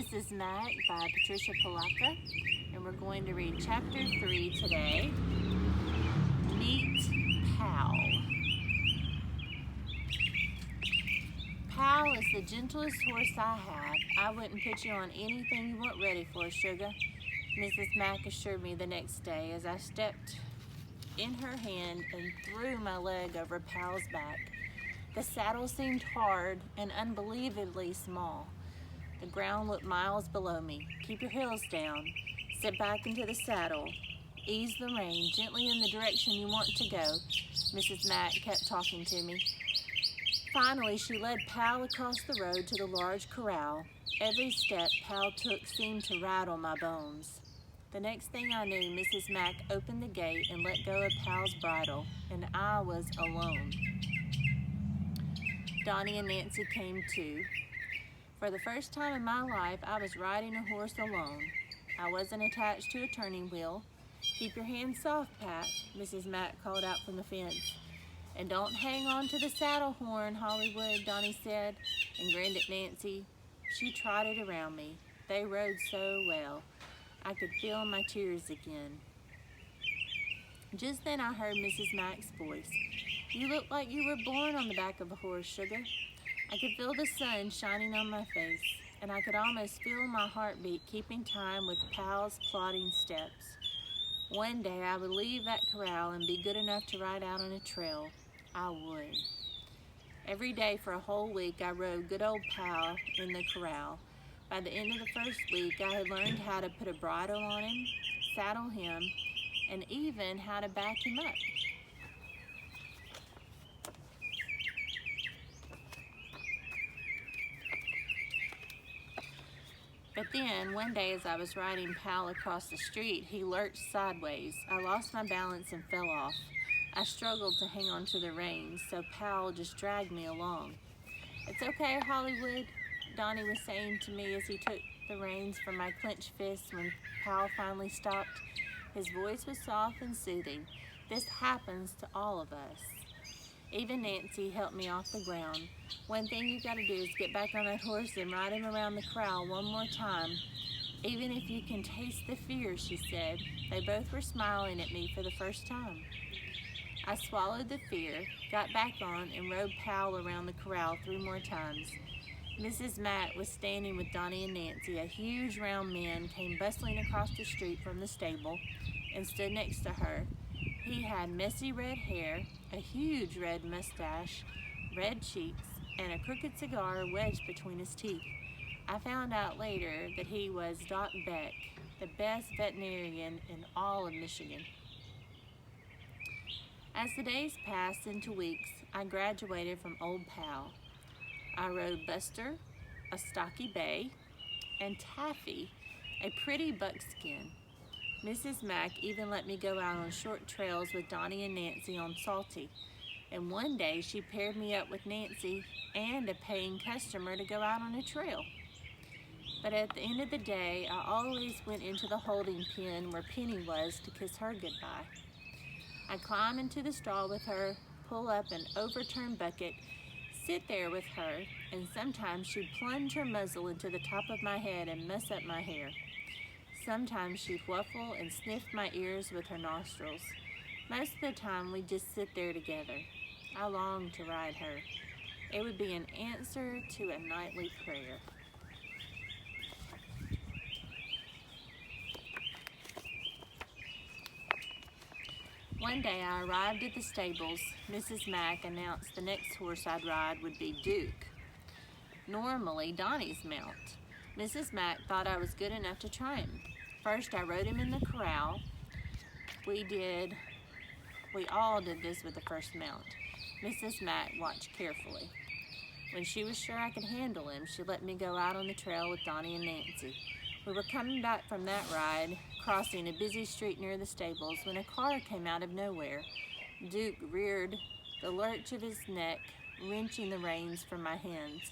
Mrs. Mack by Patricia Polacco, and we're going to read chapter 3 today. Meet Pal. Pal is the gentlest horse I have. I wouldn't put you on anything you weren't ready for, sugar, Mrs. Mack assured me the next day as I stepped in her hand and threw my leg over Pal's back. The saddle seemed hard and unbelievably small. The ground looked miles below me. Keep your heels down. Sit back into the saddle. Ease the rein gently in the direction you want to go. Mrs. Mack kept talking to me. Finally, she led Pal across the road to the large corral. Every step Pal took seemed to rattle my bones. The next thing I knew, Mrs. Mack opened the gate and let go of Pal's bridle, and I was alone. Donnie and Nancy came too. For the first time in my life, I was riding a horse alone. I wasn't attached to a turning wheel. Keep your hands soft, Pat, Mrs. Mack called out from the fence. And don't hang on to the saddle horn, Hollywood, Donnie said, and grinned at Nancy. She trotted around me. They rode so well. I could feel my tears again. Just then I heard Mrs. Mack's voice. You look like you were born on the back of a horse, sugar. I could feel the sun shining on my face, and I could almost feel my heartbeat keeping time with Pal's plodding steps. One day I would leave that corral and be good enough to ride out on a trail. I would. Every day for a whole week I rode good old Pal in the corral. By the end of the first week I had learned how to put a bridle on him, saddle him, and even how to back him up. But then, one day as I was riding Pal across the street, he lurched sideways. I lost my balance and fell off. I struggled to hang on to the reins, so Pal just dragged me along. It's okay, Hollywood, Donnie was saying to me as he took the reins from my clenched fists when Pal finally stopped. His voice was soft and soothing. This happens to all of us. Even Nancy helped me off the ground. One thing you gotta do is get back on that horse and ride him around the corral one more time. Even if you can taste the fear, she said. They both were smiling at me for the first time. I swallowed the fear, got back on, and rode Pal around the corral 3 more times. Mrs. Mack was standing with Donnie and Nancy. A huge round man came bustling across the street from the stable and stood next to her. He had messy red hair, a huge red mustache, red cheeks, and a crooked cigar wedged between his teeth. I found out later that he was Doc Beck, the best veterinarian in all of Michigan. As the days passed into weeks, I graduated from Old Pal. I rode Buster, a stocky bay, and Taffy, a pretty buckskin. Mrs. Mack even let me go out on short trails with Donnie and Nancy on Salty, and one day she paired me up with Nancy and a paying customer to go out on a trail. But at the end of the day, I always went into the holding pen where Penny was to kiss her goodbye. I'd climb into the stall with her, pull up an overturned bucket, sit there with her, and sometimes she'd plunge her muzzle into the top of my head and mess up my hair. Sometimes she'd waffle and sniff my ears with her nostrils. Most of the time, we'd just sit there together. I longed to ride her. It would be an answer to a nightly prayer. One day I arrived at the stables. Mrs. Mack announced the next horse I'd ride would be Duke, normally Donnie's mount. Mrs. Mack thought I was good enough to try him. First, I rode him in the corral. We all did this with the first mount. Mrs. Mack watched carefully. When she was sure I could handle him, she let me go out on the trail with Donnie and Nancy. We were coming back from that ride, crossing a busy street near the stables, when a car came out of nowhere. Duke reared, the lurch of his neck wrenching the reins from my hands.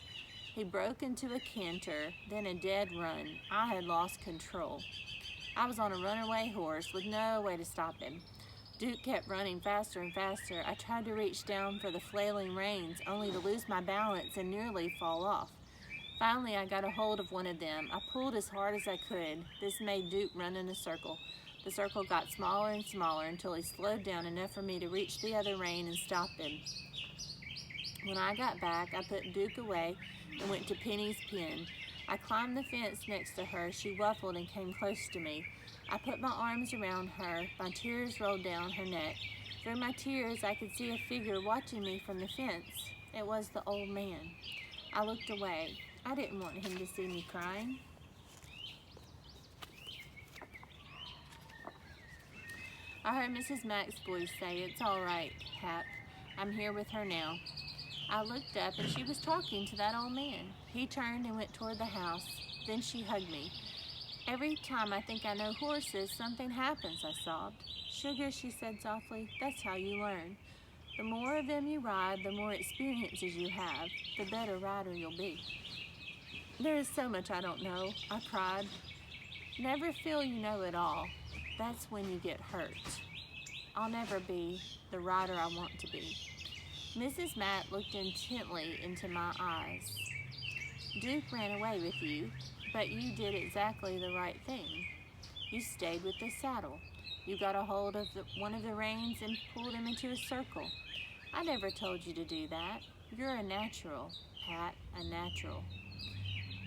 He broke into a canter, then a dead run. I had lost control. I was on a runaway horse with no way to stop him. Duke kept running faster and faster. I tried to reach down for the flailing reins, only to lose my balance and nearly fall off. Finally, I got a hold of one of them. I pulled as hard as I could. This made Duke run in a circle. The circle got smaller and smaller until he slowed down enough for me to reach the other rein and stop him. When I got back, I put Duke away and went to Penny's pen. I climbed the fence next to her. She waffled and came close to me. I put my arms around her. My tears rolled down her neck. Through my tears, I could see a figure watching me from the fence. It was the old man. I looked away. I didn't want him to see me crying. I heard Mrs. Mack's voice say, "It's all right, Hap. I'm here with her now." I looked up and she was talking to that old man. He turned and went toward the house. Then she hugged me. "Every time I think I know horses, something happens," I sobbed. "Sugar," she said softly, "that's how you learn. The more of them you ride, the more experiences you have, the better rider you'll be." "There is so much I don't know," I cried. "Never feel you know it all. That's when you get hurt. I'll never be the rider I want to be." Mrs. Mack looked intently into my eyes. "Duke ran away with you, but you did exactly the right thing. You stayed with the saddle. You got a hold of one of the reins and pulled him into a circle. I never told you to do that. You're a natural, Pat, a natural."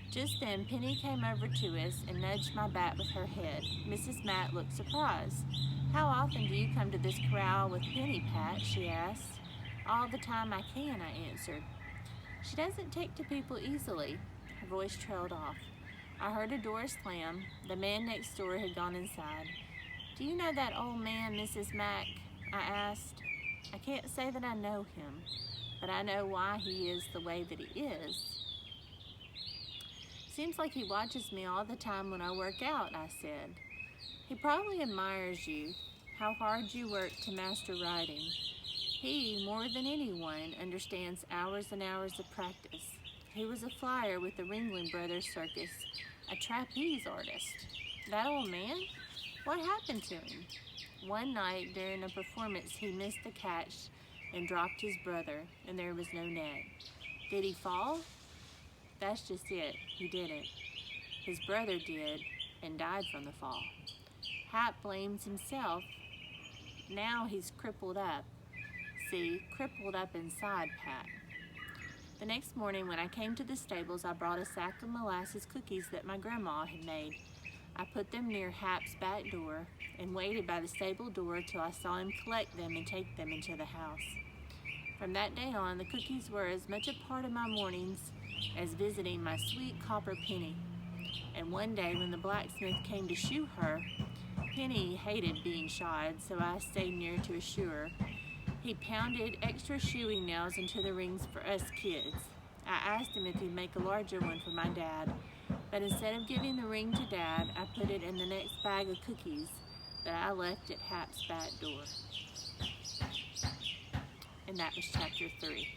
Just then, Penny came over to us and nudged my back with her head. Mrs. Mack looked surprised. "How often do you come to this corral with Penny, Pat?" she asked. "All the time I can," I answered. "She doesn't take to people easily." Her voice trailed off. I heard a door slam. The man next door had gone inside. "Do you know that old man, Mrs. Mack?" I asked. "I can't say that I know him, but I know why he is the way that he is." "Seems like he watches me all the time when I work out," I said. "He probably admires you, how hard you work to master riding. He, more than anyone, understands hours and hours of practice. He was a flyer with the Ringling Brothers Circus, a trapeze artist." "That old man? What happened to him?" "One night during a performance, he missed the catch and dropped his brother, and there was no net." "Did he fall?" "That's just it. He didn't. His brother did and died from the fall. Hap blames himself. Now he's crippled up. See, crippled up inside, Pat." The next morning when I came to the stables, I brought a sack of molasses cookies that my grandma had made. I put them near Hap's back door and waited by the stable door till I saw him collect them and take them into the house. From that day on, the cookies were as much a part of my mornings as visiting my sweet copper Penny. And one day when the blacksmith came to shoe her, Penny hated being shod, so I stayed near to assure her. He pounded extra shoeing nails into the rings for us kids. I asked him if he'd make a larger one for my dad, but instead of giving the ring to Dad, I put it in the next bag of cookies that I left at Hap's back door. And that was chapter 3.